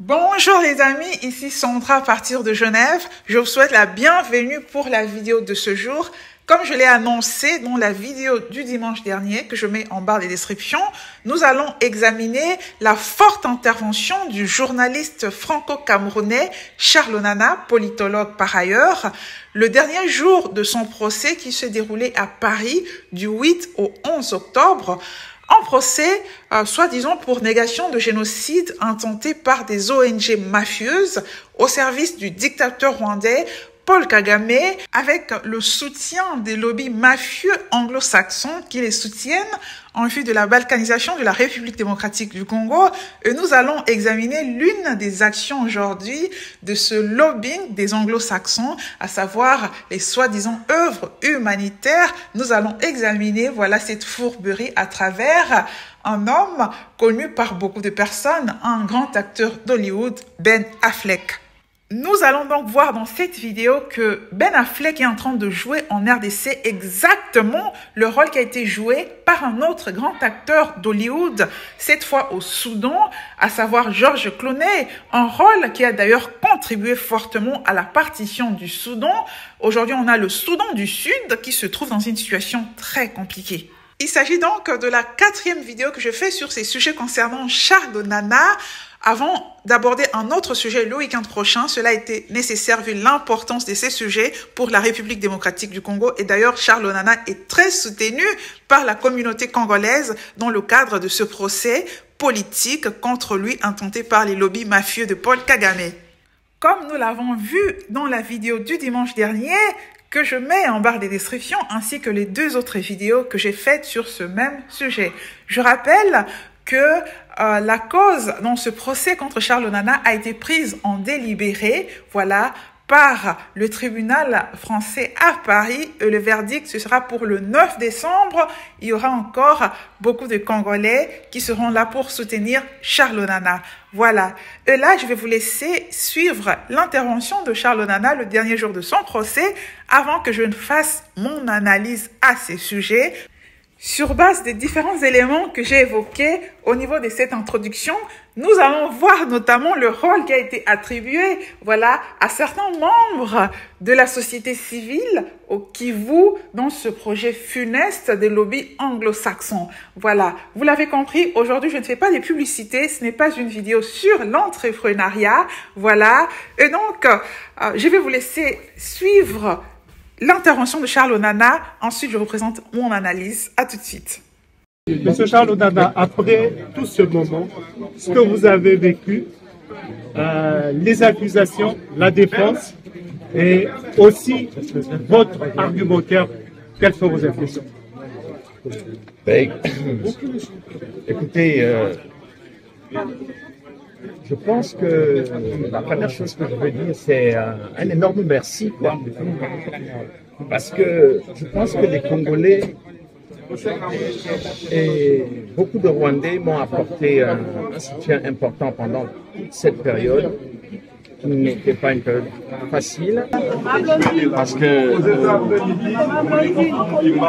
Bonjour les amis, ici Sandra à partir de Genève. Je vous souhaite la bienvenue pour la vidéo de ce jour. Comme je l'ai annoncé dans la vidéo du dimanche dernier, que je mets en barre des descriptions, nous allons examiner la forte intervention du journaliste franco-camerounais Charles Onana, politologue par ailleurs, le dernier jour de son procès qui s'est déroulé à Paris du 8 au 11 octobre. En procès, soi-disant pour négation de génocide intenté par des ONG mafieuses au service du dictateur rwandais Paul Kagame, avec le soutien des lobbies mafieux anglo-saxons qui les soutiennent en vue de la balkanisation de la République démocratique du Congo. Et nous allons examiner l'une des actions aujourd'hui de ce lobbying des anglo-saxons, à savoir les soi-disant œuvres humanitaires. Nous allons examiner, voilà, cette fourberie à travers un homme connu par beaucoup de personnes, un grand acteur d'Hollywood, Ben Affleck. Nous allons donc voir dans cette vidéo que Ben Affleck est en train de jouer en RDC exactement le rôle qui a été joué par un autre grand acteur d'Hollywood, cette fois au Soudan, à savoir George Clooney, un rôle qui a d'ailleurs contribué fortement à la partition du Soudan. Aujourd'hui, on a le Soudan du Sud qui se trouve dans une situation très compliquée. Il s'agit donc de la 4e vidéo que je fais sur ces sujets concernant Charles Onana. Avant d'aborder un autre sujet le week-end prochain, cela a été nécessaire vu l'importance de ces sujets pour la République démocratique du Congo. Et d'ailleurs, Charles Onana est très soutenu par la communauté congolaise dans le cadre de ce procès politique contre lui intenté par les lobbies mafieux de Paul Kagame. Comme nous l'avons vu dans la vidéo du dimanche dernier, que je mets en barre des descriptions, ainsi que les 2 autres vidéos que j'ai faites sur ce même sujet. Je rappelle que la cause dans ce procès contre Charles Onana a été prise en délibéré, voilà, par le tribunal français à Paris. Et le verdict, ce sera pour le 9 décembre. Il y aura encore beaucoup de Congolais qui seront là pour soutenir Charles Onana. Voilà. Et là, je vais vous laisser suivre l'intervention de Charles Onana le dernier jour de son procès avant que je ne fasse mon analyse à ces sujets. Sur base des différents éléments que j'ai évoqués au niveau de cette introduction, nous allons voir notamment le rôle qui a été attribué, voilà, à certains membres de la société civile au Kivu dans ce projet funeste des lobbies anglo-saxons. Voilà, vous l'avez compris, aujourd'hui je ne fais pas de publicité, ce n'est pas une vidéo sur l'entrepreneuriat, voilà. Et donc, je vais vous laisser suivre l'intervention de Charles Onana. Ensuite, je vous présente mon analyse. À tout de suite. Monsieur Charles Onana, après tout ce moment, ce que vous avez vécu, les accusations, la défense et aussi votre argumentaire, quelles sont vos impressions? Écoutez, je pense que la première chose que je veux dire, c'est un énorme merci, quoi. Parce que je pense que les Congolais et beaucoup de Rwandais m'ont apporté un soutien important pendant toute cette période, qui n'était pas une période facile, parce que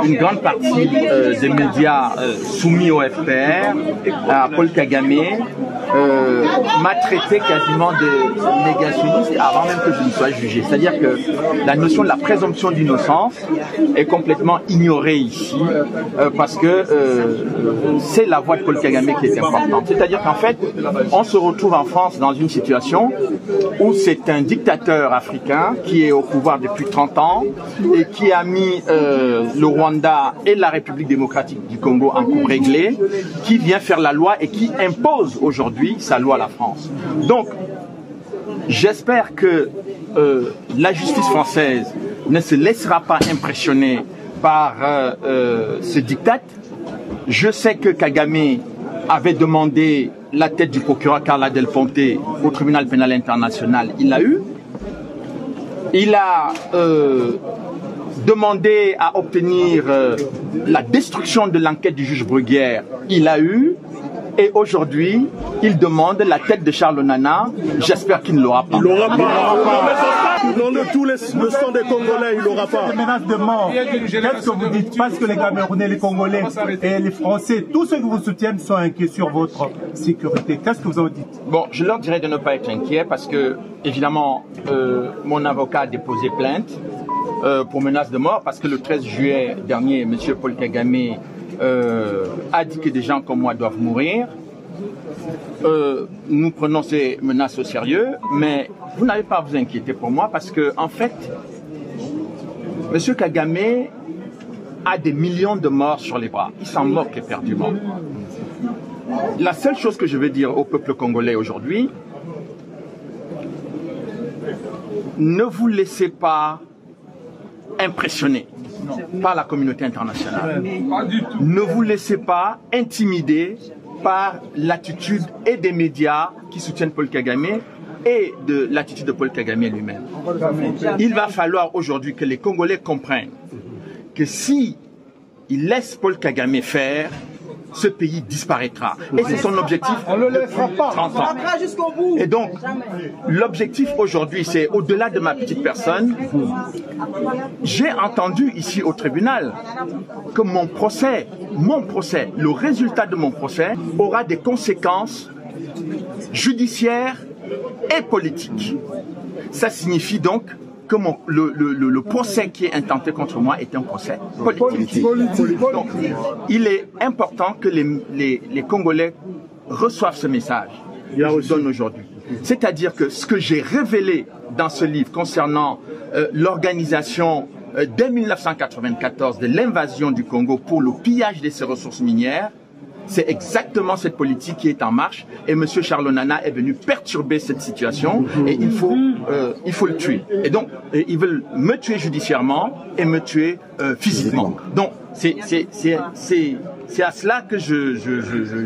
une grande partie des médias soumis au FPR, à Paul Kagame, m'a traité quasiment de négationniste avant même que je ne sois jugé. C'est-à-dire que la notion de la présomption d'innocence est complètement ignorée ici, parce que c'est la voix de Paul Kagame qui est importante. C'est-à-dire qu'en fait, on se retrouve en France dans une situation où c'est un dictateur africain qui est au pouvoir depuis 30 ans et qui a mis le Rwanda et la République démocratique du Congo en coupe réglée, qui vient faire la loi et qui impose aujourd'hui sa loi à la France. Donc, j'espère que la justice française ne se laissera pas impressionner par ce diktat. Je sais que Kagame avait demandé la tête du procureur Carla Del Ponte au tribunal pénal international. Il l'a eu. Il a demandé à obtenir la destruction de l'enquête du juge Bruguière. Il l'a eu. Et aujourd'hui, il demande la tête de Charles Onana. J'espère qu'il ne l'aura pas. Non, nous tous le sang des Congolais, il n'aura pas. Des menaces de mort. Qu'est-ce que vous dites? Parce que les Camerounais, les Congolais et les Français, tous ceux qui vous soutiennent sont inquiets sur votre sécurité. Qu'est-ce que vous en dites? Bon, je leur dirais de ne pas être inquiets parce que, évidemment, mon avocat a déposé plainte pour menace de mort parce que le 13 juillet dernier, M. Paul Kagame a dit que des gens comme moi doivent mourir. Nous prenons ces menaces au sérieux, mais vous n'avez pas à vous inquiéter pour moi parce que, en fait, M. Kagame a des millions de morts sur les bras. Il s'en moque éperdument. La seule chose que je veux dire au peuple congolais aujourd'hui, ne vous laissez pas impressionner par la communauté internationale. Ne vous laissez pas intimider par l'attitude et des médias qui soutiennent Paul Kagame et de l'attitude de Paul Kagame lui-même. Il va falloir aujourd'hui que les Congolais comprennent que si ils laissent Paul Kagame faire, ce pays disparaîtra. Et c'est son objectif. On ne le laissera pas. 30 ans. Et donc, l'objectif aujourd'hui, c'est au-delà de ma petite personne. J'ai entendu ici au tribunal que mon procès, le résultat de mon procès aura des conséquences judiciaires et politiques. Ça signifie donc que le procès qui est intenté contre moi est un procès politique. Donc, il est important que les Congolais reçoivent ce message que je donne aujourd'hui. C'est-à-dire que ce que j'ai révélé dans ce livre concernant l'organisation dès 1994 de l'invasion du Congo pour le pillage de ses ressources minières, c'est exactement cette politique qui est en marche et M. Charles Onana est venu perturber cette situation et il faut le tuer. Et donc, ils veulent me tuer judiciairement et me tuer physiquement. Donc, c'est à cela que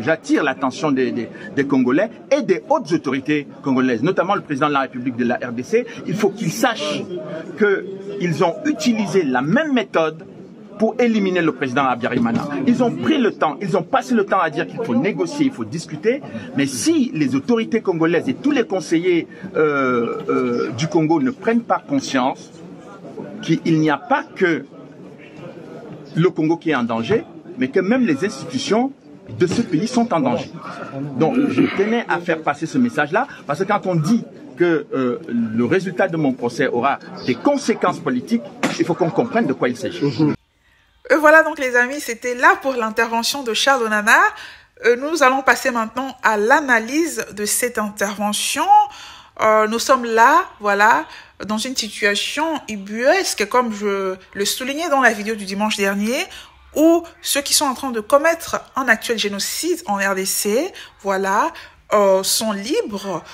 j'attire l'attention des Congolais et des hautes autorités congolaises, notamment le président de la République de la RDC. Il faut qu'ils sachent qu'ils ont utilisé la même méthode pour éliminer le président Habyarimana. Ils ont pris le temps, ils ont passé le temps à dire qu'il faut négocier, il faut discuter, mais si les autorités congolaises et tous les conseillers du Congo ne prennent pas conscience qu'il n'y a pas que le Congo qui est en danger, mais que même les institutions de ce pays sont en danger. Donc je tenais à faire passer ce message-là, parce que quand on dit que le résultat de mon procès aura des conséquences politiques, il faut qu'on comprenne de quoi il s'agit. Voilà donc les amis, c'était là pour l'intervention de Charles Onana. Nous allons passer maintenant à l'analyse de cette intervention. Nous sommes là, voilà, dans une situation ubuesque, comme je le soulignais dans la vidéo du dimanche dernier, où ceux qui sont en train de commettre un actuel génocide en RDC, voilà, sont libres,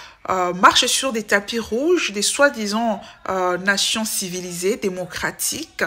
marchent sur des tapis rouges, des soi-disant nations civilisées, démocratiques,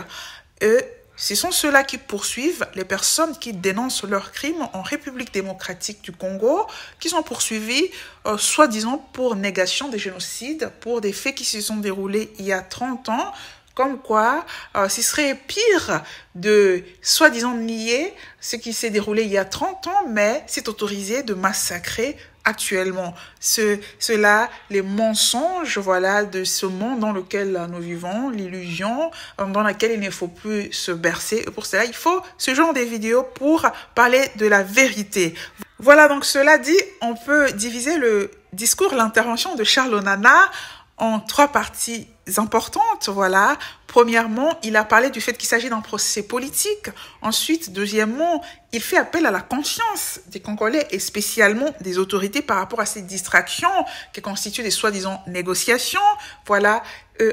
et ce sont ceux-là qui poursuivent les personnes qui dénoncent leurs crimes en République démocratique du Congo, qui sont poursuivis soi-disant pour négation des génocides, pour des faits qui se sont déroulés il y a 30 ans, comme quoi ce serait pire de soi-disant nier ce qui s'est déroulé il y a 30 ans, mais c'est autorisé de massacrer actuellement. Cela, les mensonges, voilà, de ce monde dans lequel nous vivons, l'illusion dans laquelle il ne faut plus se bercer. Et pour cela, il faut ce genre de vidéos pour parler de la vérité. Voilà, donc cela dit, on peut diviser le discours, l'intervention de Charles Onana en 3 parties importantes, voilà. Premièrement, il a parlé du fait qu'il s'agit d'un procès politique. Ensuite, deuxièmement, il fait appel à la conscience des Congolais et spécialement des autorités par rapport à ces distractions qui constituent des soi-disant négociations, voilà.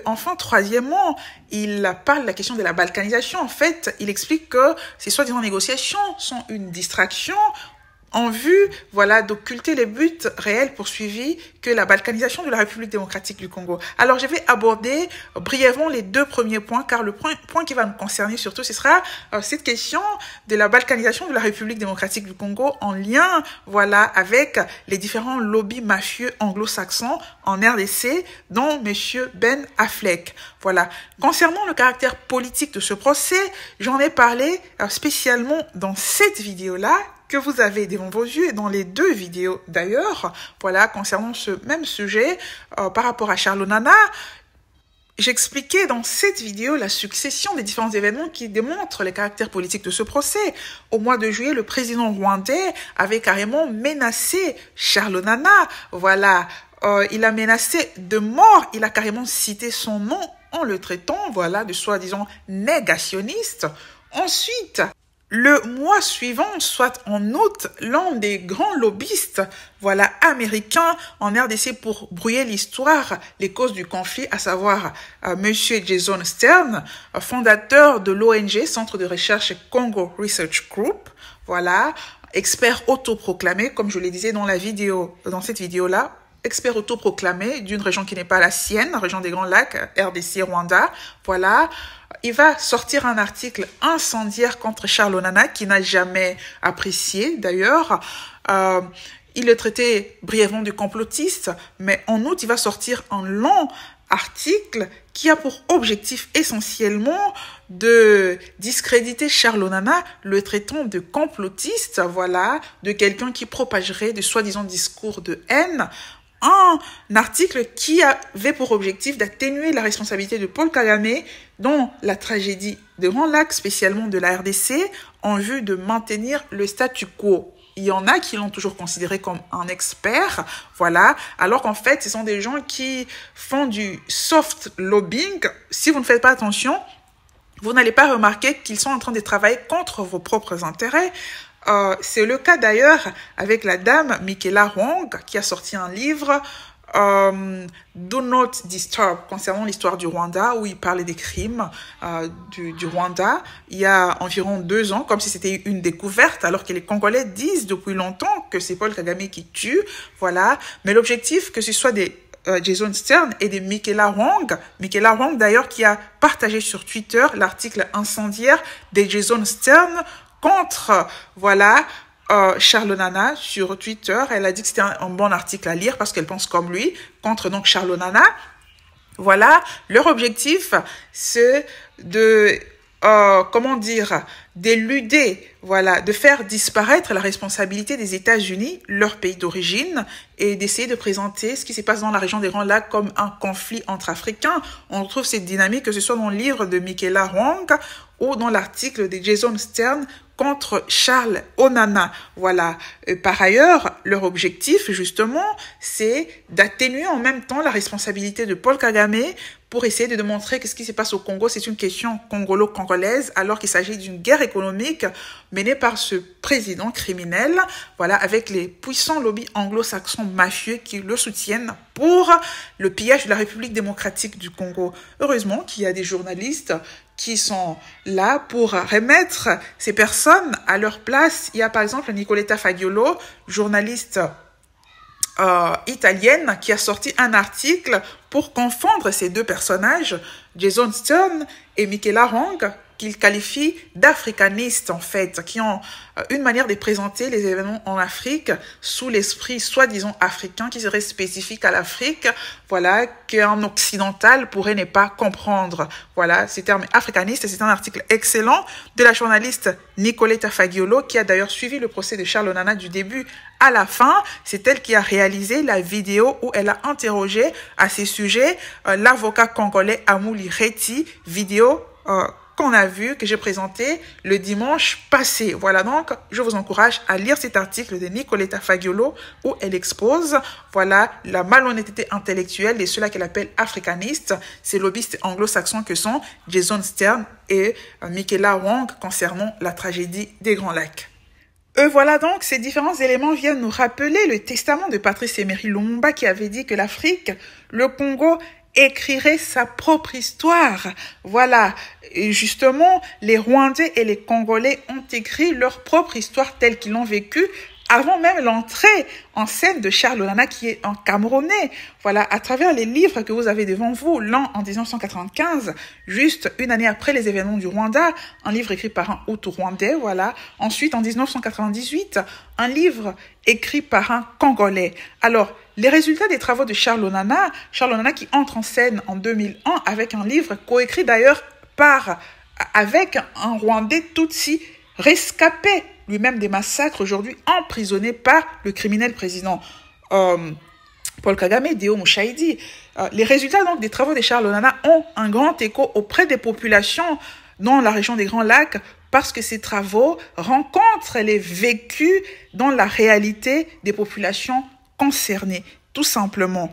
Enfin, troisièmement, il parle de la question de la balkanisation. En fait, il explique que ces soi-disant négociations sont une distraction en vue, voilà, d'occulter les buts réels poursuivis que la balkanisation de la République démocratique du Congo. Alors, je vais aborder brièvement les 2 premiers points, car le point qui va me concerner surtout, ce sera cette question de la balkanisation de la République démocratique du Congo en lien, voilà, avec les différents lobbies mafieux anglo-saxons en RDC, dont Monsieur Ben Affleck. Voilà. Concernant le caractère politique de ce procès, j'en ai parlé spécialement dans cette vidéo-là, que vous avez devant vos yeux et dans les 2 vidéos d'ailleurs, voilà, concernant ce même sujet par rapport à Charles Onana. J'expliquais dans cette vidéo la succession des différents événements qui démontrent le caractère politique de ce procès. Au mois de juillet, le président rwandais avait carrément menacé Charles Onana. Voilà, il a menacé de mort, il a carrément cité son nom en le traitant, voilà, de soi-disant négationniste. Ensuite, le mois suivant, soit en août, l'un des grands lobbyistes, voilà, américains en RDC pour brouiller l'histoire, les causes du conflit, à savoir Monsieur Jason Stern, fondateur de l'ONG, Centre de recherche Congo Research Group, voilà, expert autoproclamé, comme je le disais dans la vidéo, dans cette vidéo-là, expert autoproclamé d'une région qui n'est pas la sienne, région des Grands Lacs, RDC, Rwanda, voilà. Il va sortir un article incendiaire contre Charles Onana, qui n'a jamais apprécié d'ailleurs. Il le traitait brièvement de complotiste, mais en août, il va sortir un long article qui a pour objectif essentiellement de discréditer Charles Onana, le traitant de complotiste, voilà, de quelqu'un qui propagerait de soi-disant discours de haine. Un article qui avait pour objectif d'atténuer la responsabilité de Paul Kagame dans la tragédie de Grand Lac, spécialement de la RDC, en vue de maintenir le statu quo. Il y en a qui l'ont toujours considéré comme un expert, voilà, alors qu'en fait, ce sont des gens qui font du soft lobbying. Si vous ne faites pas attention, vous n'allez pas remarquer qu'ils sont en train de travailler contre vos propres intérêts. C'est le cas d'ailleurs avec la dame Michaela Wong qui a sorti un livre Do Not Disturb concernant l'histoire du Rwanda, où il parlait des crimes du Rwanda il y a environ 2 ans, comme si c'était une découverte, alors que les Congolais disent depuis longtemps que c'est Paul Kagame qui tue, voilà. Mais l'objectif, que ce soit des Jason Stern et de Michaela Wong d'ailleurs qui a partagé sur Twitter l'article incendiaire de Jason Stern contre, voilà, Charles Onana sur Twitter. Elle a dit que c'était un bon article à lire parce qu'elle pense comme lui, contre donc Charles Onana. Voilà, leur objectif, c'est de, comment dire, d'éluder, voilà, de faire disparaître la responsabilité des États-Unis, leur pays d'origine, et d'essayer de présenter ce qui se passe dans la région des Grands Lacs comme un conflit entre Africains. On retrouve cette dynamique, que ce soit dans le livre de Michaela Wong ou dans l'article de Jason Stern contre Charles Onana. Voilà. Par ailleurs, leur objectif, justement, c'est d'atténuer en même temps la responsabilité de Paul Kagame pour essayer de démontrer que ce qui se passe au Congo, c'est une question congolo-congolaise, alors qu'il s'agit d'une guerre économique menée par ce président criminel, voilà, avec les puissants lobbies anglo-saxons mafieux qui le soutiennent pour le pillage de la République démocratique du Congo. Heureusement qu'il y a des journalistes qui sont là pour remettre ces personnes à leur place. Il y a par exemple Nicoletta Fagiolo, journaliste italienne, qui a sorti un article pour confondre ces deux personnages, Jason Stern et Michaela Wong, qu'ils qualifient d'africanistes en fait, qui ont une manière de présenter les événements en Afrique sous l'esprit soi-disant africain qui serait spécifique à l'Afrique, voilà, qu'un occidental pourrait ne pas comprendre. Voilà, ces termes africanistes, c'est un article excellent de la journaliste Nicoletta Fagiolo, qui a d'ailleurs suivi le procès de Charles Onana du début à la fin. C'est elle qui a réalisé la vidéo où elle a interrogé à ces sujets l'avocat congolais Amouli Reti, vidéo qu'on a vu, que j'ai présenté le dimanche passé. Voilà, donc, je vous encourage à lire cet article de Nicoletta Fagiolo où elle expose, voilà, la malhonnêteté intellectuelle de ceux-là qu'elle appelle africanistes, ces lobbyistes anglo-saxons que sont Jason Stern et Michaela Wong concernant la tragédie des Grands Lacs. Voilà donc, ces différents éléments viennent nous rappeler le testament de Patrice Emery Lumumba qui avait dit que l'Afrique, le Congo, écrirait sa propre histoire. Voilà. Et justement, les Rwandais et les Congolais ont écrit leur propre histoire telle qu'ils l'ont vécue avant même l'entrée en scène de Charles Onana, qui est un Camerounais. Voilà, à travers les livres que vous avez devant vous, l'un en 1995, juste une année après les événements du Rwanda, un livre écrit par un Hutu-Rwandais, voilà. Ensuite, en 1998, un livre écrit par un Congolais. Alors, les résultats des travaux de Charles Onana qui entre en scène en 2001 avec un livre coécrit d'ailleurs avec un Rwandais Tutsi rescapé lui-même des massacres, aujourd'hui emprisonné par le criminel président Paul Kagame, Deo Mouchaïdi. Les résultats donc des travaux de Charles Onana ont un grand écho auprès des populations dans la région des Grands Lacs parce que ces travaux rencontrent les vécus dans la réalité des populations concernées, tout simplement.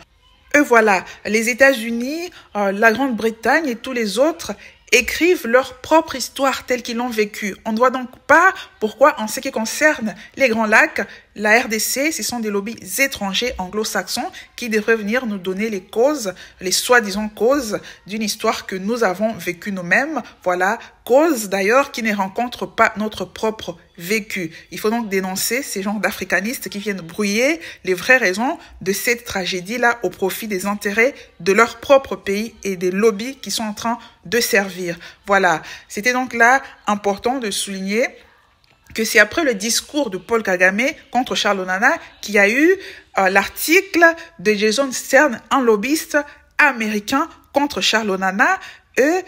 Et voilà, les États-Unis, la Grande-Bretagne et tous les autres écrivent leur propre histoire telle qu'ils l'ont vécue. On ne voit donc pas pourquoi, en ce qui concerne les Grands Lacs, la RDC, ce sont des lobbies étrangers anglo-saxons qui devraient venir nous donner les causes, les soi-disant causes d'une histoire que nous avons vécue nous-mêmes. Voilà, causes d'ailleurs qui ne rencontrent pas notre propre vécu. Il faut donc dénoncer ces genres d'africanistes qui viennent brouiller les vraies raisons de cette tragédie-là au profit des intérêts de leur propre pays et des lobbies qui sont en train de servir. Voilà, c'était donc là important de souligner que c'est après le discours de Paul Kagame contre Charles Onana qu'il y a eu l'article de Jason Stern, un lobbyiste américain contre Charles Onana. Et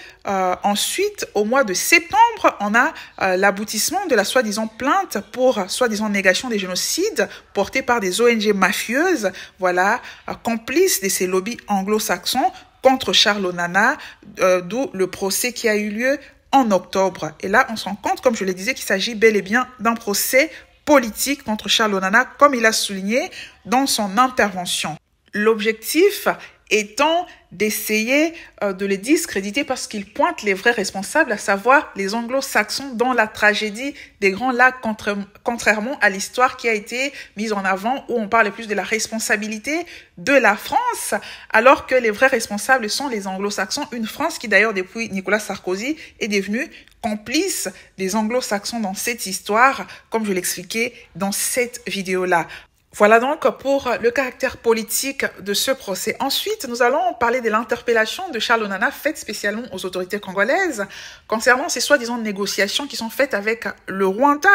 ensuite, au mois de septembre, on a l'aboutissement de la soi-disant plainte pour soi-disant négation des génocides portée par des ONG mafieuses, voilà, complices de ces lobbies anglo-saxons contre Charles Onana, d'où le procès qui a eu lieu en octobre. Et là, on se rend compte, comme je le disais, qu'il s'agit bel et bien d'un procès politique contre Charles Onana, comme il a souligné dans son intervention. L'objectif étant d'essayer de les discréditer parce qu'ils pointent les vrais responsables, à savoir les anglo-saxons dans la tragédie des Grands Lacs, contrairement à l'histoire qui a été mise en avant où on parle plus de la responsabilité de la France, alors que les vrais responsables sont les anglo-saxons, une France qui d'ailleurs depuis Nicolas Sarkozy est devenue complice des anglo-saxons dans cette histoire, comme je l'expliquais dans cette vidéo-là. Voilà donc pour le caractère politique de ce procès. Ensuite, nous allons parler de l'interpellation de Charles Onana faite spécialement aux autorités congolaises concernant ces soi-disant négociations qui sont faites avec le Rwanda,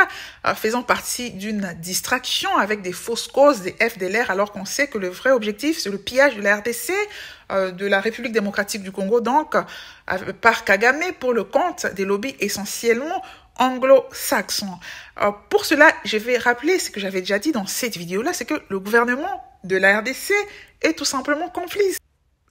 faisant partie d'une distraction avec des fausses causes des FDLR, alors qu'on sait que le vrai objectif, c'est le pillage de la RDC, de la République démocratique du Congo, donc par Kagame pour le compte des lobbies essentiellement anglo-saxons. Pour cela, je vais rappeler ce que j'avais déjà dit dans cette vidéo-là, c'est que le gouvernement de la RDC est tout simplement complice.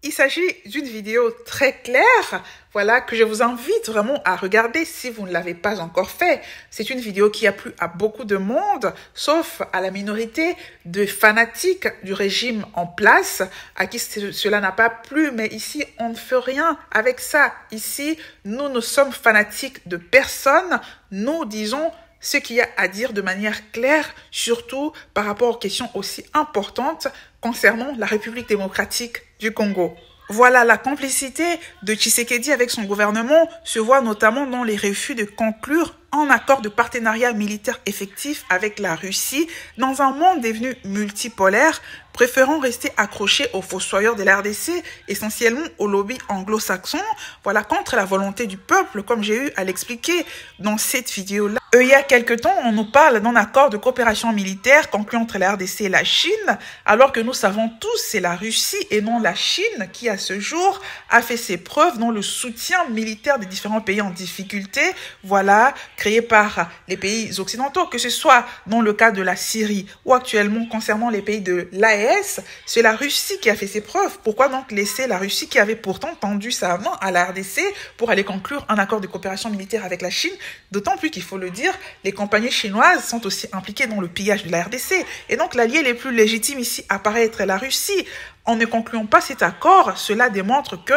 Il s'agit d'une vidéo très claire, voilà, que je vous invite vraiment à regarder si vous ne l'avez pas encore fait. C'est une vidéo qui a plu à beaucoup de monde, sauf à la minorité de fanatiques du régime en place, à qui cela n'a pas plu. Mais ici, on ne fait rien avec ça. Ici, nous sommes fanatiques de personne. Nous disons ce qu'il y a à dire de manière claire, surtout par rapport aux questions aussi importantes concernant la République démocratique du Congo. Voilà, la complicité de Tshisekedi avec son gouvernement se voit notamment dans les refus de conclure un accord de partenariat militaire effectif avec la Russie dans un monde devenu multipolaire, préférant rester accroché aux fossoyeurs de la RDC, essentiellement au lobby anglo-saxon, voilà, contre la volonté du peuple, comme j'ai eu à l'expliquer dans cette vidéo-là. Il y a quelque temps, on nous parle d'un accord de coopération militaire conclu entre la RDC et la Chine, alors que nous savons tous, c'est la Russie et non la Chine qui, à ce jour, a fait ses preuves dans le soutien militaire des différents pays en difficulté, voilà, créé par les pays occidentaux, que ce soit dans le cas de la Syrie ou actuellement concernant les pays de l'AES, c'est la Russie qui a fait ses preuves. Pourquoi donc laisser la Russie qui avait pourtant tendu sa main à la RDC pour aller conclure un accord de coopération militaire avec la Chine? D'autant plus qu'il faut le dire, les compagnies chinoises sont aussi impliquées dans le pillage de la RDC. Et donc l'allié le plus légitime ici apparaît être la Russie. En ne concluant pas cet accord, cela démontre que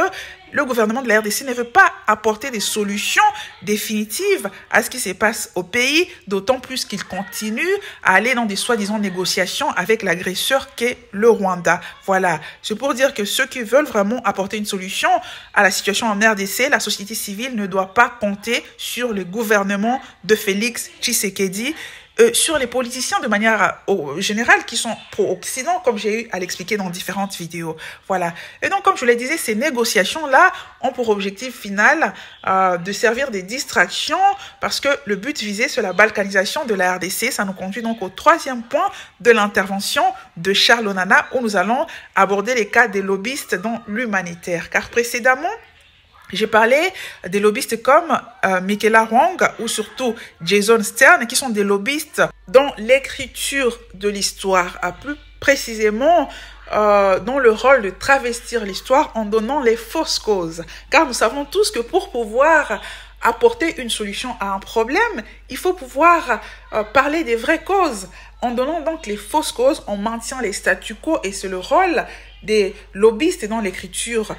le gouvernement de la RDC ne veut pas apporter des solutions définitives à ce qui se passe au pays, d'autant plus qu'il continue à aller dans des soi-disant négociations avec l'agresseur qu'est le Rwanda. Voilà, c'est pour dire que ceux qui veulent vraiment apporter une solution à la situation en RDC, la société civile ne doit pas compter sur le gouvernement de Félix Tshisekedi, sur les politiciens de manière générale qui sont pro-Occident, comme j'ai eu à l'expliquer dans différentes vidéos. Voilà. Et donc, comme je le disais, ces négociations-là ont pour objectif final de servir des distractions parce que le but visé, c'est la balkanisation de la RDC. Ça nous conduit donc au troisième point de l'intervention de Charles Onana où nous allons aborder les cas des lobbyistes dans l'humanitaire. Car précédemment, j'ai parlé des lobbyistes comme Michaela Wong ou surtout Jason Stern qui sont des lobbyistes dans l'écriture de l'histoire. Plus précisément dans le rôle de travestir l'histoire en donnant les fausses causes. Car nous savons tous que pour pouvoir apporter une solution à un problème, il faut pouvoir parler des vraies causes. En donnant donc les fausses causes, on maintient les statu quo et c'est le rôle des lobbyistes dans l'écriture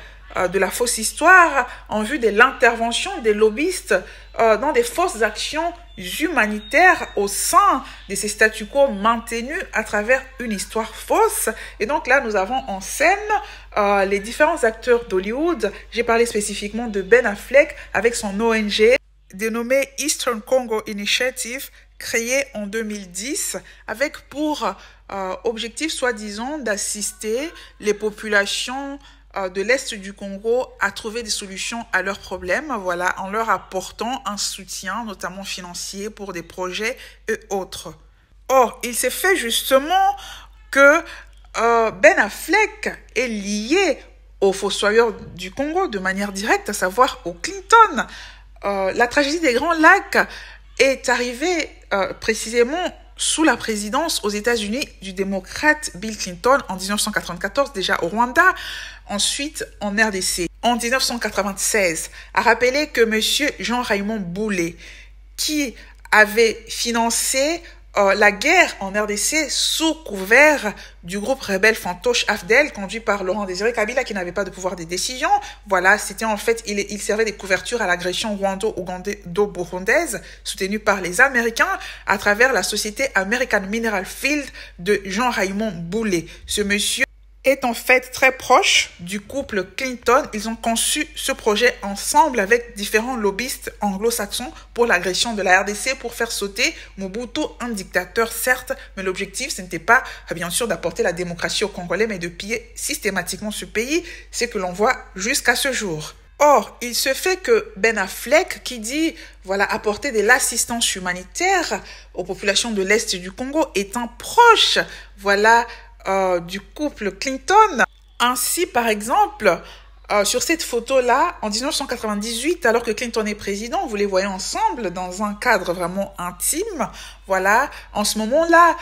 de la fausse histoire en vue de l'intervention des lobbyistes dans des fausses actions humanitaires au sein de ces statu quo maintenus à travers une histoire fausse. Et donc là, nous avons en scène les différents acteurs d'Hollywood. J'ai parlé spécifiquement de Ben Affleck avec son ONG dénommé Eastern Congo Initiative, créé en 2010 avec pour objectif soi-disant d'assister les populations de l'Est du Congo à trouver des solutions à leurs problèmes, voilà, en leur apportant un soutien, notamment financier, pour des projets et autres. Or, il s'est fait justement que Ben Affleck est lié aux fossoyeurs du Congo de manière directe, à savoir aux Clinton. La tragédie des Grands Lacs est arrivée précisément sous la présidence aux États-Unis du démocrate Bill Clinton en 1994, déjà au Rwanda, ensuite en RDC. En 1996, a rappelé que M. Jean-Raymond Boulet, qui avait financé la guerre en RDC sous couvert du groupe rebelle Fantoche Afdel, conduit par Laurent Désiré Kabila, qui n'avait pas de pouvoir de décision. Voilà, c'était en fait, il servait des couvertures à l'agression rwando-ougando-burundaise, soutenue par les Américains, à travers la société American Mineral Field de Jean-Raymond Boulet. Ce monsieur est en fait très proche du couple Clinton. Ils ont conçu ce projet ensemble avec différents lobbyistes anglo-saxons pour l'agression de la RDC, pour faire sauter Mobutu, un dictateur certes, mais l'objectif ce n'était pas bien sûr d'apporter la démocratie aux Congolais, mais de piller systématiquement ce pays, c'est que l'on voit jusqu'à ce jour. Or, il se fait que Ben Affleck, qui dit voilà apporter de l'assistance humanitaire aux populations de l'Est du Congo, étant proche, voilà, du couple Clinton. Ainsi, par exemple, sur cette photo-là, en 1998, alors que Clinton est président, vous les voyez ensemble dans un cadre vraiment intime. Voilà, en ce moment-là,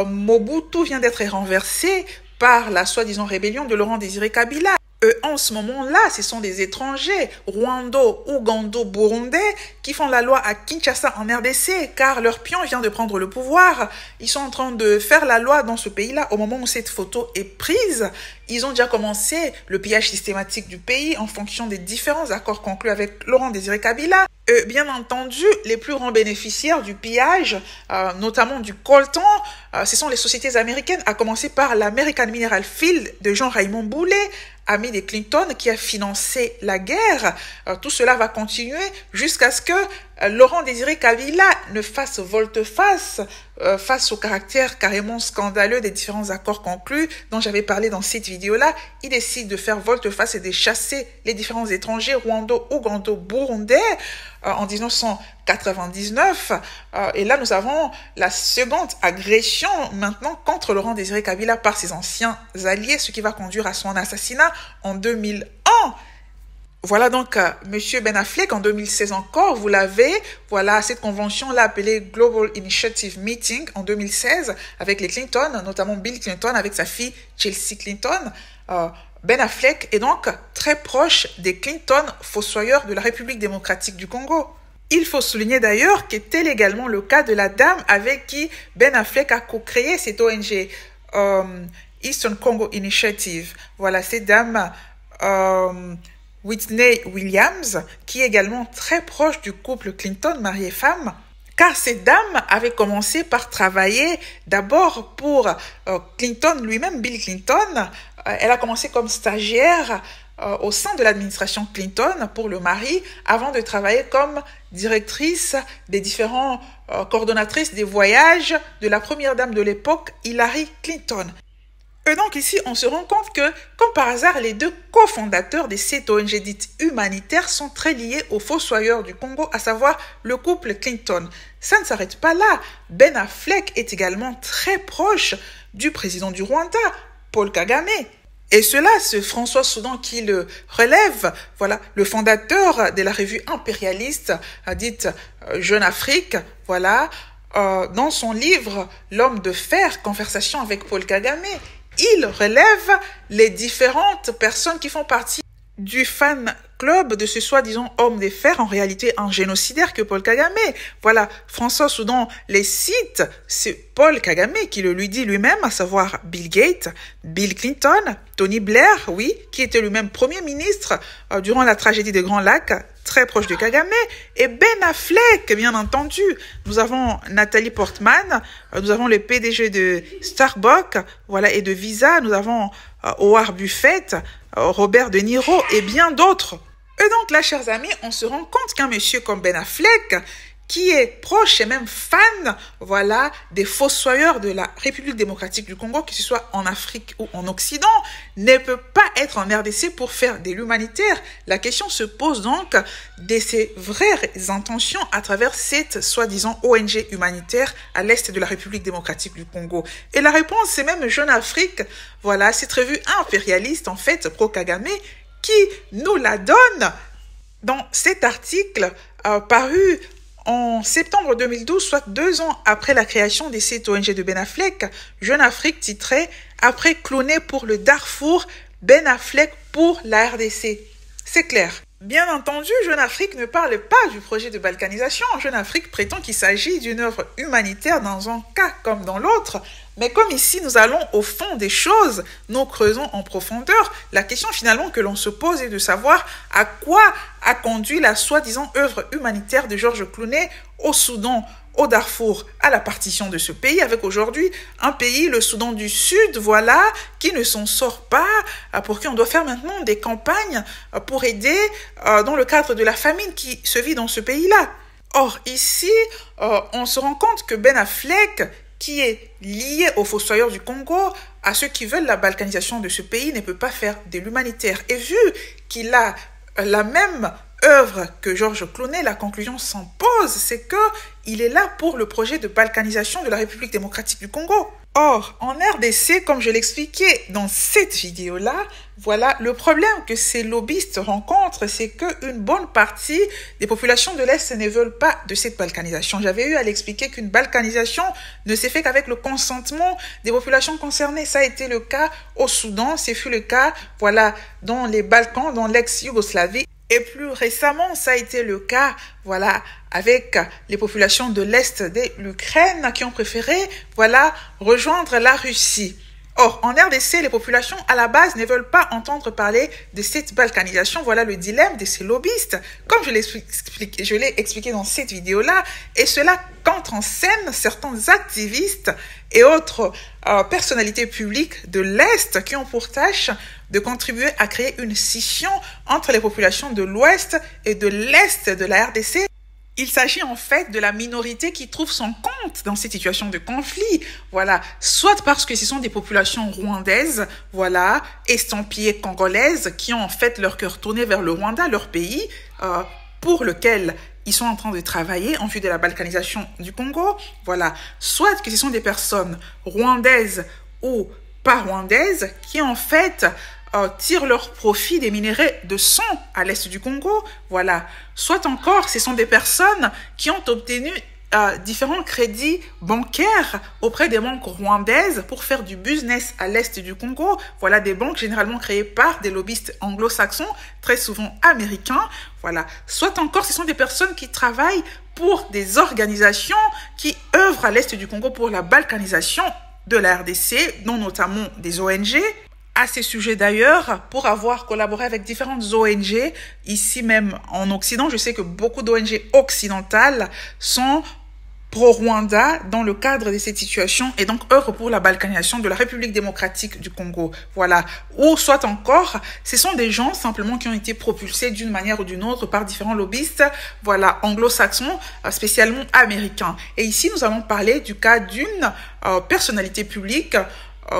Mobutu vient d'être renversé par la soi-disant rébellion de Laurent Désiré Kabila. En ce moment-là, ce sont des étrangers, rwando-ougando-burundais, qui font la loi à Kinshasa en RDC, car leur pion vient de prendre le pouvoir. Ils sont en train de faire la loi dans ce pays-là. Au moment où cette photo est prise, ils ont déjà commencé le pillage systématique du pays en fonction des différents accords conclus avec Laurent Désiré Kabila. Bien entendu, les plus grands bénéficiaires du pillage, notamment du coltan, ce sont les sociétés américaines, à commencer par l'American Mineral Field de Jean-Raymond Boulet, ami des Clinton, qui a financé la guerre. Tout cela va continuer jusqu'à ce que Laurent Désiré Kabila ne fasse volte-face face au caractère carrément scandaleux des différents accords conclus dont j'avais parlé dans cette vidéo-là. Il décide de faire volte-face et de chasser les différents étrangers rwando-ougando-burundais en 1999. Et là, nous avons la seconde agression maintenant contre Laurent Désiré Kabila par ses anciens alliés, ce qui va conduire à son assassinat en 2001. Voilà donc Monsieur Ben Affleck en 2016 encore, vous l'avez, voilà cette convention-là appelée Global Initiative Meeting en 2016 avec les Clinton, notamment Bill Clinton avec sa fille Chelsea Clinton. Ben Affleck est donc très proche des Clinton, fossoyeurs de la République démocratique du Congo. Il faut souligner d'ailleurs que tel est également le cas de la dame avec qui Ben Affleck a co-créé cette ONG Eastern Congo Initiative. Voilà, cette dame Whitney Williams, qui est également très proche du couple Clinton, mari et femme, car cette dame avait commencé par travailler d'abord pour Clinton lui-même, Bill Clinton. Elle a commencé comme stagiaire au sein de l'administration Clinton pour le mari, avant de travailler comme directrice des différents coordonnatrices des voyages de la première dame de l'époque, Hillary Clinton. Et donc ici, on se rend compte que, comme par hasard, les deux cofondateurs de cette ONG dite humanitaire sont très liés aux fossoyeurs du Congo, à savoir le couple Clinton. Ça ne s'arrête pas là. Ben Affleck est également très proche du président du Rwanda, Paul Kagame. Et cela, c'est François Soudan qui le relève, voilà, le fondateur de la revue impérialiste dite Jeune Afrique, voilà, dans son livre « L'homme de fer, conversation avec Paul Kagame », il relève les différentes personnes qui font partie du fan club de ce soi-disant homme de fer, en réalité un génocidaire que Paul Kagame. Voilà, François Soudan les cite, c'est Paul Kagame qui le lui dit lui-même, à savoir Bill Gates, Bill Clinton, Tony Blair, oui, qui était lui-même premier ministre durant la tragédie des Grands Lacs, très proche de Kagame, et Ben Affleck, bien entendu. Nous avons Nathalie Portman, nous avons le PDG de Starbucks, voilà, et de Visa, nous avons Howard Buffett, Robert De Niro et bien d'autres. Et donc là, chers amis, on se rend compte qu'un monsieur comme Ben Affleck, qui est proche et même fan, voilà, des fossoyeurs de la République démocratique du Congo, que ce soit en Afrique ou en Occident, ne peut pas être en RDC pour faire de l'humanitaire. La question se pose donc de ses vraies intentions à travers cette soi-disant ONG humanitaire à l'est de la République démocratique du Congo. Et la réponse, c'est même Jeune Afrique, voilà, cette revue impérialiste, en fait, pro-Kagame, qui nous la donne dans cet article paru en septembre 2012, soit 2 ans après la création des sites ONG de Ben Affleck. Jeune Afrique titrait « Après cloner pour le Darfour, Ben Affleck pour la RDC ». C'est clair. Bien entendu, Jeune Afrique ne parle pas du projet de balkanisation. Jeune Afrique prétend qu'il s'agit d'une œuvre humanitaire dans un cas comme dans l'autre. Mais comme ici, nous allons au fond des choses, nous creusons en profondeur, la question finalement que l'on se pose est de savoir à quoi a conduit la soi-disant œuvre humanitaire de Georges Clooney au Soudan, au Darfour, à la partition de ce pays, avec aujourd'hui un pays, le Soudan du Sud, voilà, qui ne s'en sort pas, pour qui on doit faire maintenant des campagnes pour aider dans le cadre de la famine qui se vit dans ce pays-là. Or, ici, on se rend compte que Ben Affleck, qui est lié aux fossoyeurs du Congo, à ceux qui veulent la balkanisation de ce pays, ne peut pas faire de l'humanitaire. Et vu qu'il a la même œuvre que Georges Clooney, la conclusion s'impose, c'est qu'il est là pour le projet de balkanisation de la République démocratique du Congo. Or, en RDC, comme je l'expliquais dans cette vidéo-là, voilà, le problème que ces lobbyistes rencontrent, c'est qu'une bonne partie des populations de l'Est ne veulent pas de cette balkanisation. J'avais eu à l'expliquer qu'une balkanisation ne s'est fait qu'avec le consentement des populations concernées. Ça a été le cas au Soudan, c'est fut le cas, voilà, dans les Balkans, dans l'ex-Yougoslavie. Et plus récemment, ça a été le cas, voilà, avec les populations de l'Est de l'Ukraine qui ont préféré, voilà, rejoindre la Russie. Or, en RDC, les populations, à la base, ne veulent pas entendre parler de cette balkanisation. Voilà le dilemme de ces lobbyistes. Comme je l'ai expliqué dans cette vidéo-là, et cela qu'entre en scène certains activistes et autres personnalités publiques de l'Est qui ont pour tâche de contribuer à créer une scission entre les populations de l'Ouest et de l'Est de la RDC. Il s'agit en fait de la minorité qui trouve son compte dans ces situations de conflit, voilà, soit parce que ce sont des populations rwandaises, voilà, estampillées congolaises, qui ont en fait leur cœur tourné vers le Rwanda, leur pays, pour lequel ils sont en train de travailler en vue de la balkanisation du Congo, voilà, soit que ce sont des personnes rwandaises ou pas rwandaises qui en fait tirent leur profit des minerais de sang à l'est du Congo, voilà. Soit encore, ce sont des personnes qui ont obtenu différents crédits bancaires auprès des banques rwandaises pour faire du business à l'est du Congo. Voilà, des banques généralement créées par des lobbyistes anglo-saxons, très souvent américains, voilà. Soit encore, ce sont des personnes qui travaillent pour des organisations qui œuvrent à l'est du Congo pour la balkanisation de la RDC, dont notamment des ONG. À ces sujets d'ailleurs, pour avoir collaboré avec différentes ONG, ici même en Occident, je sais que beaucoup d'ONG occidentales sont pro-Rwanda dans le cadre de cette situation et donc œuvrent pour la balkanisation de la République démocratique du Congo. Voilà. Ou soit encore, ce sont des gens simplement qui ont été propulsés d'une manière ou d'une autre par différents lobbyistes, voilà, anglo-saxons, spécialement américains. Et ici, nous allons parler du cas d'une personnalité publique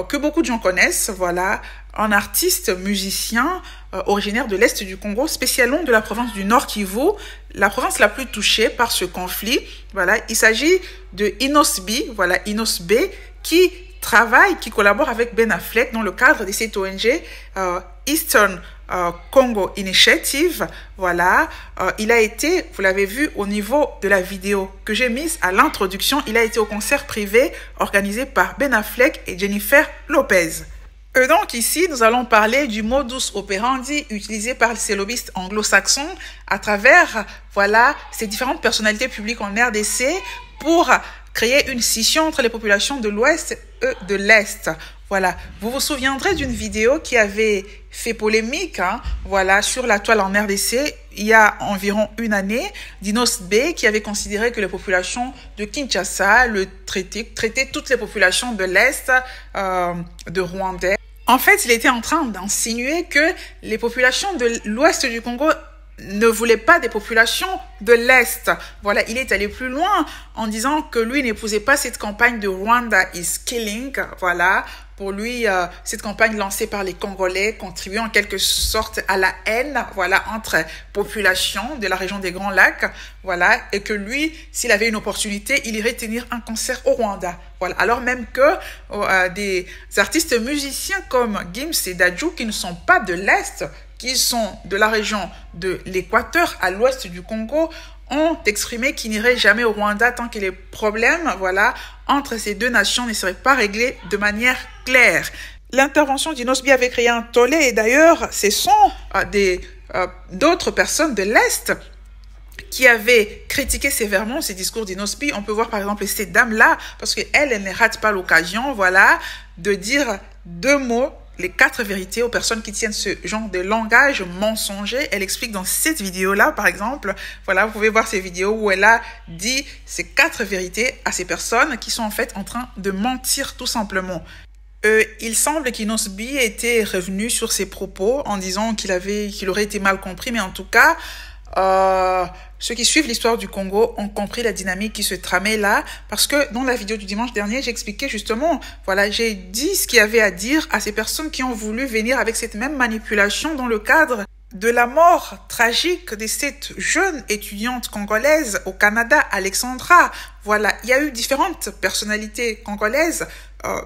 que beaucoup de gens connaissent, voilà, un artiste musicien originaire de l'Est du Congo, spécialement de la province du Nord Kivu, la province la plus touchée par ce conflit. Voilà, il s'agit de Inos B, voilà, Inos B, qui collabore avec Ben Affleck dans le cadre de cette ONG Eastern Congo Initiative, voilà, il a été, vous l'avez vu au niveau de la vidéo que j'ai mise à l'introduction, il a été au concert privé organisé par Ben Affleck et Jennifer Lopez. Et donc ici, nous allons parler du modus operandi utilisé par ces lobbyistes anglo-saxons à travers, voilà, ces différentes personnalités publiques en RDC pour créer une scission entre les populations de l'Ouest et de l'Est. Voilà, vous vous souviendrez d'une vidéo qui avait fait polémique, hein, voilà, sur la toile en RDC il y a environ une année, d'Inos B qui avait considéré que les populations de Kinshasa traitaient toutes les populations de l'Est de Rwandais. En fait, il était en train d'insinuer que les populations de l'Ouest du Congo ne voulait pas des populations de l'Est. Voilà, il est allé plus loin en disant que lui n'épousait pas cette campagne de Rwanda is killing. Voilà, pour lui, cette campagne lancée par les Congolais contribuait en quelque sorte à la haine, voilà, entre populations de la région des Grands Lacs. Voilà, et que lui, s'il avait une opportunité, il irait tenir un concert au Rwanda. Voilà, alors même que des artistes musiciens comme Gims et Dadju, qui ne sont pas de l'Est, qui sont de la région de l'Équateur à l'ouest du Congo, ont exprimé qu'ils n'iraient jamais au Rwanda tant que les problèmes, voilà, entre ces deux nations ne seraient pas réglés de manière claire. L'intervention d'Inos B avait créé un tollé et d'ailleurs, ce sont d'autres personnes de l'Est qui avaient critiqué sévèrement ces discours d'Inos B. On peut voir par exemple cette dame-là, parce qu'elle ne rate pas l'occasion, voilà, de dire deux mots, les 4 vérités aux personnes qui tiennent ce genre de langage mensonger. Elle explique dans cette vidéo-là, par exemple, voilà, vous pouvez voir ces vidéos où elle a dit ces 4 vérités à ces personnes qui sont en fait en train de mentir tout simplement. Il semble qu'Inos B était revenu sur ses propos en disant qu'il aurait été mal compris, mais en tout cas, ceux qui suivent l'histoire du Congo ont compris la dynamique qui se tramait là, parce que dans la vidéo du dimanche dernier, j'expliquais justement, voilà, j'ai dit ce qu'il y avait à dire à ces personnes qui ont voulu venir avec cette même manipulation dans le cadre de la mort tragique de cette jeune étudiante congolaise au Canada, Alexandra. Voilà, il y a eu différentes personnalités congolaises,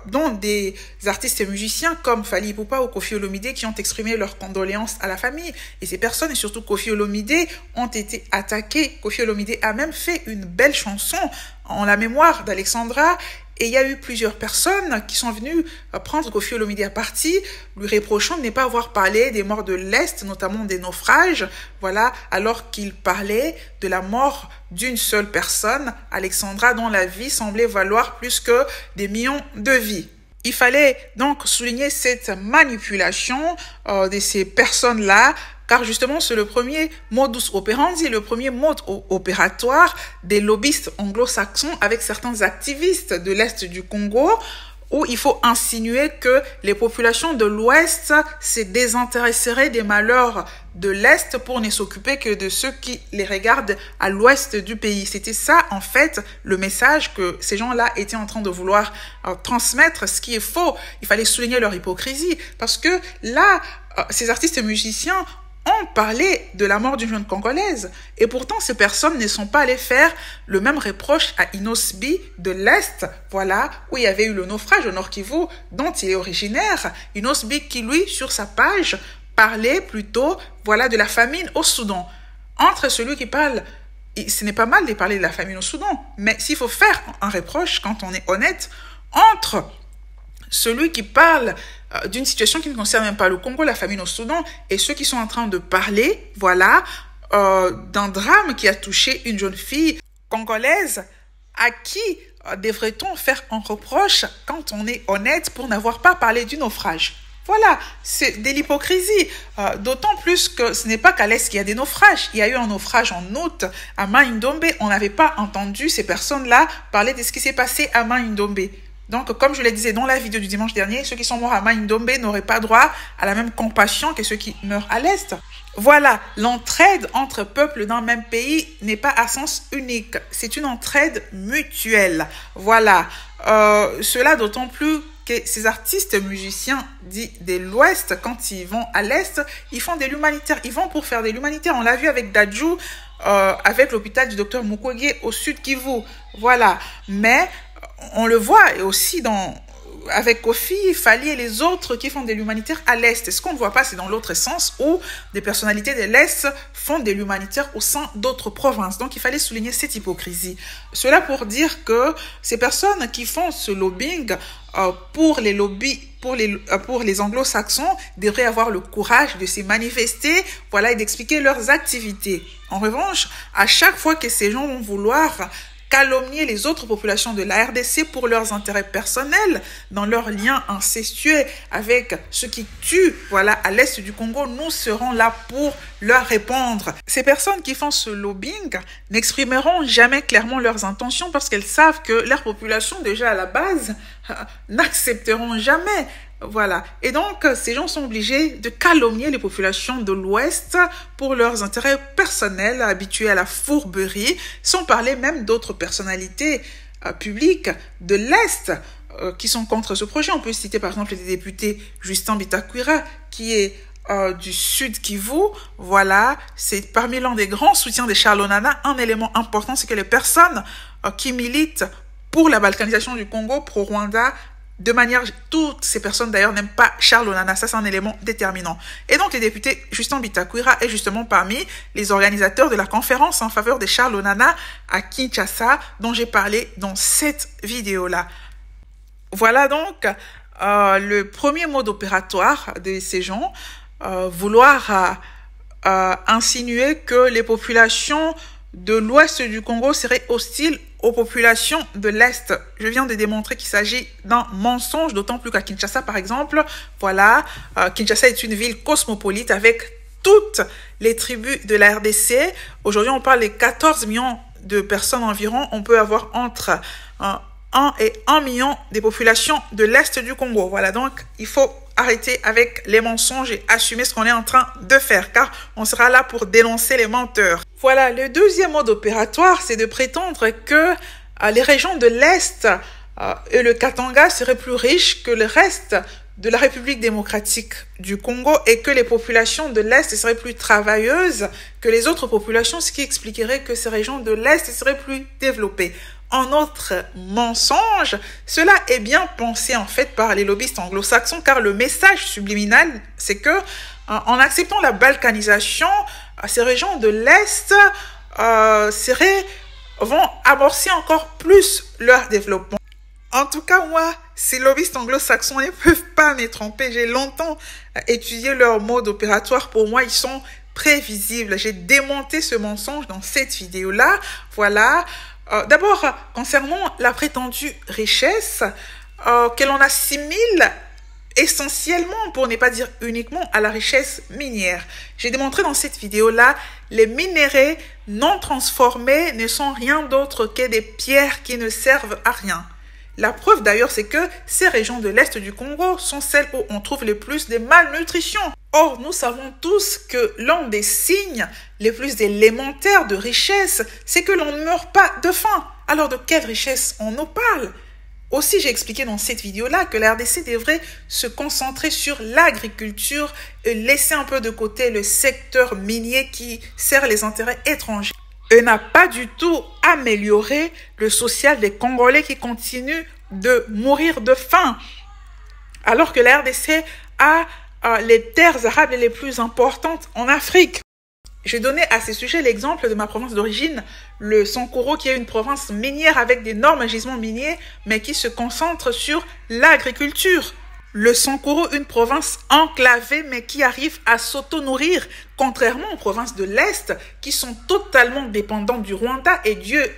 dont des artistes et musiciens comme Fally Ipupa ou Koffi Olomide qui ont exprimé leurs condoléances à la famille. Et ces personnes, et surtout Koffi Olomide, ont été attaquées. Koffi Olomide a même fait une belle chanson en la mémoire d'Alexandra. Et il y a eu plusieurs personnes qui sont venues prendre Koffi Olomide à partie, lui reprochant de ne pas avoir parlé des morts de l'Est, notamment des naufrages, voilà, alors qu'il parlait de la mort d'une seule personne, Alexandra, dont la vie semblait valoir plus que des millions de vies. Il fallait donc souligner cette manipulation de ces personnes-là, car justement, c'est le premier modus operandi, le premier mode opératoire des lobbyistes anglo-saxons avec certains activistes de l'Est du Congo, où il faut insinuer que les populations de l'Ouest se désintéresseraient des malheurs de l'Est pour ne s'occuper que de ceux qui les regardent à l'Ouest du pays. C'était ça, en fait, le message que ces gens-là étaient en train de vouloir transmettre, ce qui est faux. Il fallait souligner leur hypocrisie, parce que là, ces artistes et musiciens ont parlé de la mort d'une jeune Congolaise. Et pourtant, ces personnes ne sont pas allées faire le même reproche à Inos B de l'Est, voilà, où il y avait eu le naufrage au Nord Kivu, dont il est originaire. Inos B qui, lui, sur sa page, parlait plutôt, voilà, de la famine au Soudan. Entre celui qui parle, ce n'est pas mal de parler de la famine au Soudan, mais s'il faut faire un reproche, quand on est honnête, entre celui qui parle d'une situation qui ne concerne même pas le Congo, la famine au Soudan, et ceux qui sont en train de parler, voilà, d'un drame qui a touché une jeune fille congolaise, à qui devrait-on faire un reproche quand on est honnête pour n'avoir pas parlé du naufrage? Voilà, c'est de l'hypocrisie, d'autant plus que ce n'est pas qu'à l'Est qu'il y a des naufrages. Il y a eu un naufrage en août à Mai-Ndombe, on n'avait pas entendu ces personnes-là parler de ce qui s'est passé à Mai-Ndombe. Donc, comme je le disais dans la vidéo du dimanche dernier, ceux qui sont morts à Mai-Ndombe n'auraient pas droit à la même compassion que ceux qui meurent à l'Est. Voilà, l'entraide entre peuples d'un même pays n'est pas à sens unique. C'est une entraide mutuelle. Voilà, cela d'autant plus que ces artistes musiciens dits de l'Ouest, quand ils vont à l'Est, ils font de l'humanitaire. Ils vont pour faire de l'humanitaire. On l'a vu avec Dadju, avec l'hôpital du docteur Mukwege au Sud Kivu. Voilà, mais on le voit aussi dans avec Kofi, Fali et les autres qui font de l'humanitaire à l'Est. Et ce qu'on ne voit pas, c'est dans l'autre sens où des personnalités de l'Est font de l'humanitaire au sein d'autres provinces. Donc, il fallait souligner cette hypocrisie. Cela pour dire que ces personnes qui font ce lobbying pour les anglo-saxons devraient avoir le courage de se manifester, voilà, et d'expliquer leurs activités. En revanche, à chaque fois que ces gens vont vouloir calomnier les autres populations de la RDC pour leurs intérêts personnels, dans leurs liens incestueux avec ceux qui tuent, voilà, à l'est du Congo, nous serons là pour leur répondre. Ces personnes qui font ce lobbying n'exprimeront jamais clairement leurs intentions parce qu'elles savent que leur population, déjà à la base, n'accepteront jamais. Voilà. Et donc, ces gens sont obligés de calomnier les populations de l'Ouest pour leurs intérêts personnels, habitués à la fourberie, sans parler même d'autres personnalités publiques de l'Est qui sont contre ce projet. On peut citer par exemple le député Justin Bitakwira, qui est du Sud Kivu. Voilà, c'est parmi l'un des grands soutiens de Charles Onana. Un élément important, c'est que les personnes qui militent pour la balkanisation du Congo, pro-Rwanda, de manière, toutes ces personnes d'ailleurs n'aiment pas Charles Onana, ça c'est un élément déterminant. Et donc le député Justin Bitakwira est justement parmi les organisateurs de la conférence en faveur de Charles Onana à Kinshasa, dont j'ai parlé dans cette vidéo-là. Voilà donc le premier mode opératoire de ces gens, vouloir insinuer que les populations de l'ouest du Congo seraient hostiles aux populations de l'Est. Je viens de démontrer qu'il s'agit d'un mensonge, d'autant plus qu'à Kinshasa, par exemple, voilà, Kinshasa est une ville cosmopolite avec toutes les tribus de la RDC. Aujourd'hui, on parle de 14 millions de personnes environ. On peut avoir entre 1 et 1 million des populations de l'Est du Congo. Voilà, donc il faut arrêter avec les mensonges et assumer ce qu'on est en train de faire, car on sera là pour dénoncer les menteurs. Voilà, le deuxième mode opératoire, c'est de prétendre que les régions de l'Est et le Katanga seraient plus riches que le reste de la République démocratique du Congo et que les populations de l'Est seraient plus travailleuses que les autres populations, ce qui expliquerait que ces régions de l'Est seraient plus développées. Un autre mensonge, cela est bien pensé en fait par les lobbyistes anglo-saxons, car le message subliminal, c'est que en acceptant la balkanisation, ces régions de l'Est vont amorcer encore plus leur développement. En tout cas, moi, ces lobbyistes anglo-saxons ne peuvent pas me tromper. J'ai longtemps étudié leur mode opératoire. Pour moi, ils sont prévisibles. J'ai démonté ce mensonge dans cette vidéo-là. Voilà. D'abord, concernant la prétendue richesse, que l'on assimile essentiellement, pour ne pas dire uniquement, à la richesse minière. J'ai démontré dans cette vidéo-là, les minéraux non transformés ne sont rien d'autre que des pierres qui ne servent à rien. La preuve d'ailleurs, c'est que ces régions de l'Est du Congo sont celles où on trouve le plus de malnutrition. Or, nous savons tous que l'un des signes les plus élémentaires de richesse, c'est que l'on ne meurt pas de faim. Alors, de quelle richesse on nous parle? Aussi, j'ai expliqué dans cette vidéo-là que la RDC devrait se concentrer sur l'agriculture et laisser un peu de côté le secteur minier qui sert les intérêts étrangers. Et n'a pas du tout amélioré le social des Congolais qui continuent de mourir de faim. Alors que la RDC a les terres arables les plus importantes en Afrique. J'ai donné à ce sujet l'exemple de ma province d'origine, le Sankoro, qui est une province minière avec d'énormes gisements miniers, mais qui se concentre sur l'agriculture. Le Sankoro, une province enclavée, mais qui arrive à s'auto-nourrir, contrairement aux provinces de l'Est, qui sont totalement dépendantes du Rwanda, et Dieu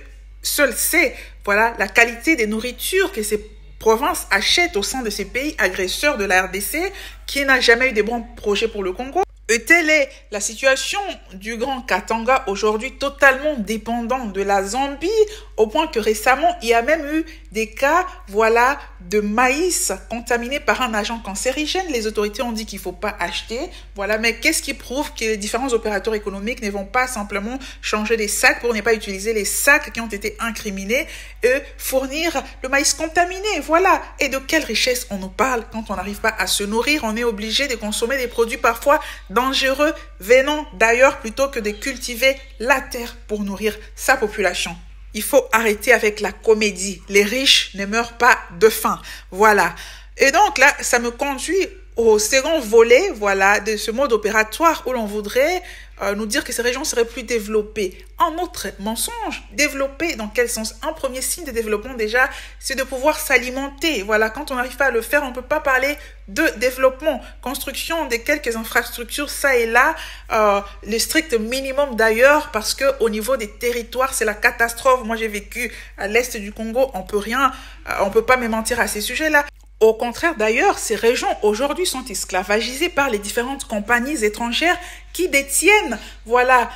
seul sait, voilà, la qualité des nourritures que ces provinces achètent au sein de ces pays agresseurs de la RDC, qui n'a jamais eu de bons projets pour le Congo. Et telle est la situation du Grand Katanga aujourd'hui, totalement dépendant de la Zambie, au point que récemment, il y a même eu des cas, voilà, de maïs contaminé par un agent cancérigène. Les autorités ont dit qu'il ne faut pas acheter, voilà, mais qu'est-ce qui prouve que les différents opérateurs économiques ne vont pas simplement changer les sacs pour ne pas utiliser les sacs qui ont été incriminés et fournir le maïs contaminé, voilà. Et de quelle richesse on nous parle quand on n'arrive pas à se nourrir? On est obligé de consommer des produits parfois dangereux venant d'ailleurs plutôt que de cultiver la terre pour nourrir sa population. Il faut arrêter avec la comédie. Les riches ne meurent pas de faim. Voilà. Et donc là, ça me conduit au second volet, voilà, de ce mode opératoire où l'on voudrait nous dire que ces régions seraient plus développées. Un autre mensonge, développer dans quel sens? Un premier signe de développement déjà, c'est de pouvoir s'alimenter. Voilà, quand on n'arrive pas à le faire, on ne peut pas parler de développement. Construction de quelques infrastructures, ça et là, le strict minimum d'ailleurs, parce que au niveau des territoires, c'est la catastrophe. Moi, j'ai vécu à l'est du Congo, on peut pas me mentir à ces sujets-là. Au contraire, d'ailleurs, ces régions aujourd'hui sont esclavagisées par les différentes compagnies étrangères qui détiennent, voilà,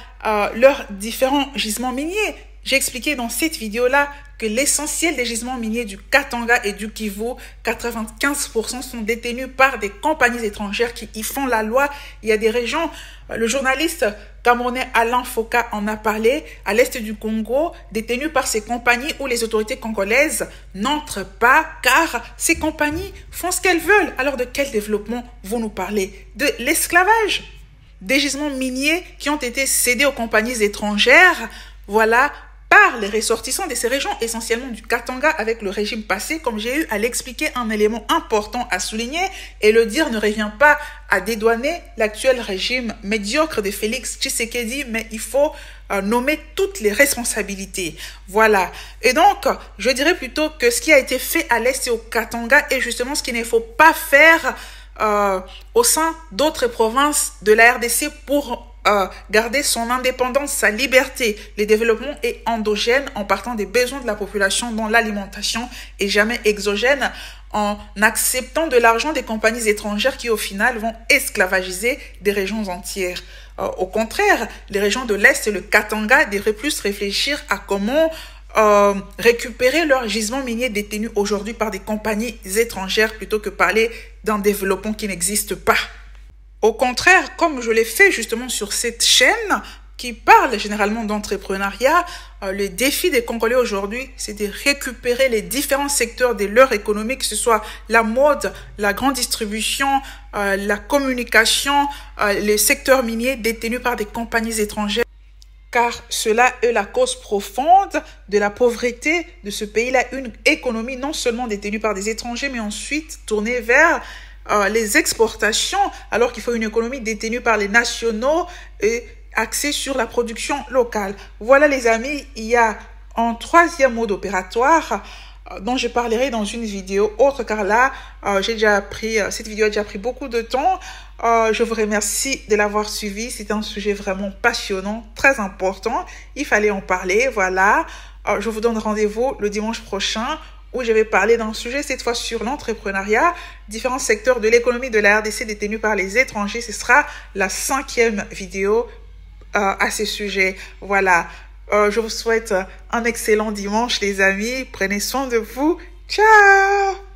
leurs différents gisements miniers. J'ai expliqué dans cette vidéo-là que l'essentiel des gisements miniers du Katanga et du Kivu, 95% sont détenus par des compagnies étrangères qui y font la loi. Il y a des régions, le journaliste camerounais Alain Foka en a parlé, à l'est du Congo, détenues par ces compagnies où les autorités congolaises n'entrent pas car ces compagnies font ce qu'elles veulent. Alors de quel développement vous nous parlez? De l'esclavage, des gisements miniers qui ont été cédés aux compagnies étrangères, voilà, par les ressortissants de ces régions, essentiellement du Katanga avec le régime passé, comme j'ai eu à l'expliquer, un élément important à souligner, et le dire ne revient pas à dédouaner l'actuel régime médiocre de Félix Tshisekedi, mais il faut nommer toutes les responsabilités. Voilà. Et donc, je dirais plutôt que ce qui a été fait à l'Est et au Katanga est justement ce qu'il ne faut pas faire au sein d'autres provinces de la RDC pour garder son indépendance, sa liberté. Le développement est endogène en partant des besoins de la population dont l'alimentation est jamais exogène, en acceptant de l'argent des compagnies étrangères qui au final vont esclavagiser des régions entières. Au contraire, les régions de l'Est et le Katanga devraient plus réfléchir à comment récupérer leurs gisements miniers détenus aujourd'hui par des compagnies étrangères plutôt que parler d'un développement qui n'existe pas. Au contraire, comme je l'ai fait justement sur cette chaîne qui parle généralement d'entrepreneuriat, le défi des Congolais aujourd'hui, c'est de récupérer les différents secteurs de leur économie, que ce soit la mode, la grande distribution, la communication, les secteurs miniers détenus par des compagnies étrangères. Car cela est la cause profonde de la pauvreté de ce pays-là, une économie non seulement détenue par des étrangers, mais ensuite tournée vers les exportations, alors qu'il faut une économie détenue par les nationaux et axée sur la production locale. Voilà les amis, il y a un troisième mode opératoire dont je parlerai dans une vidéo autre, car là, cette vidéo a déjà pris beaucoup de temps. Je vous remercie de l'avoir suivi. C'est un sujet vraiment passionnant, très important. Il fallait en parler, voilà. Je vous donne rendez-vous le dimanche prochain où je vais parler d'un sujet, cette fois sur l'entrepreneuriat, différents secteurs de l'économie de la RDC détenus par les étrangers. Ce sera la 5e vidéo à ce sujet. Voilà. Je vous souhaite un excellent dimanche, les amis. Prenez soin de vous. Ciao!